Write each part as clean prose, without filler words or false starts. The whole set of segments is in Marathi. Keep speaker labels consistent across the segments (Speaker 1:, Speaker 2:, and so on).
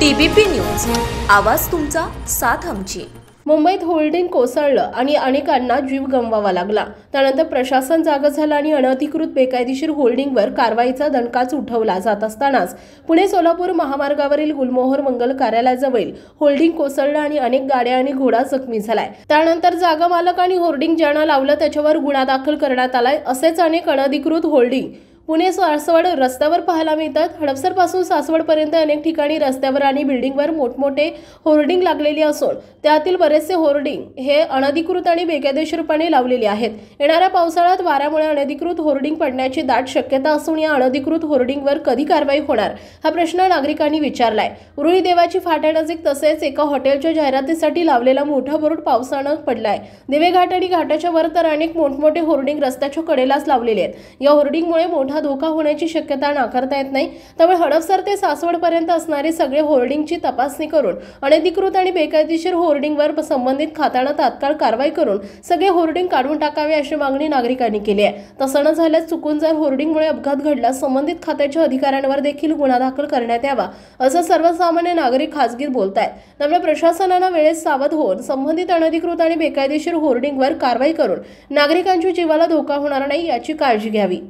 Speaker 1: टीबीपी न्यूज, आवाज तुमचा, साथ आमची।
Speaker 2: मुंबईत होल्डिंग कोसळलं आणि अनेकांना जीव गमवावा लागला। त्यानंतर प्रशासन जागं झालं आणि अनधिकृत बेकायदेशीर होल्डिंगवर कारवाईचा दणकाच उठवला जात असतानाच पुणे सोलापूर महामार्गावरील गुलमोहर मंगल कार्यालयाजवळ होल्डिंग कोसळलं आणि अनेक गाड्या आणि घोडा जखमी झालाय। त्यानंतर जागा मालक आणि होर्डिंग ज्यांना लावलं त्याच्यावर गुन्हा दाखल करण्यात आलाय। असेच अनेक अनधिकृत होल्डिंग पुणे सासवड रस्त्यावर पाहायला मिळतात। हडपसर पासून सासवड पर्यंत अनेक ठिकाणी रस्त्यावर आणि बिल्डिंगवर मोठमोठे होर्डिंग लागलेली असून त्यातील बरेचसे होर्डिंग हे अनधिकृत आणि बेकायदेशीरपणे लावलेले आहेत। येणाऱ्या पावसाळ्यात वाऱ्यामुळे अनधिकृत होर्डिंग पडण्याची दाट शक्यता असून या अनधिकृत होर्डिंगवर कधी कारवाई होणार हा प्रश्न नागरिकांनी विचारलाय। उरुळी देवाची फाट्यानजीक तसेच एका हॉटेलच्या जाहिरातीसाठी लावलेला मोठा बोर्ड पावसानं पडलाय। दिवेघाट आणि घाटाच्या वर तर अनेक मोठमोठे होर्डिंग रस्त्याच्या कडेलाच लावलेले आहेत। या होर्डिंगमुळे मोठा धोका होण्याची शक्यता नाकारता येत नाही। त्यामुळे हडपसर ते सासवड पर्यंत असणारे सगळे होर्डिंगची तपासणी करून अनधिकृत आणि बेकायदेशीर होर्डिंगवर संबंधित खात्यानं तात्काळ कारवाई करून सगळे होर्डिंग काढून टाकावे अशी मागणी नागरिकांनी केली आहे। तसं न झाल्यास चुकून जर होर्डिंगमुळे अपघात घडल्यास संबंधित खात्याच्या अधिकाऱ्यांवर देखील गुन्हा दाखल करण्यात यावा असं सर्वसामान्य नागरिक खासगीत बोलतायत। त्यामुळे प्रशासनानं वेळेत सावध होऊन संबंधित अनधिकृत आणि बेकायदेशीर होर्डिंगवर कारवाई करून नागरिकांच्या जीवाला धोका होणार नाही याची काळजी घ्यावी।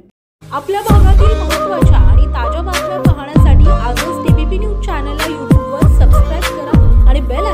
Speaker 3: आपल्या भागातील महत्त्वाच्या आणि ताज्या बातम्या पाहण्यासाठी आजच टीबीपी न्यूज चॅनलला यूट्यूबवर सबस्क्राइब करा आणि बेल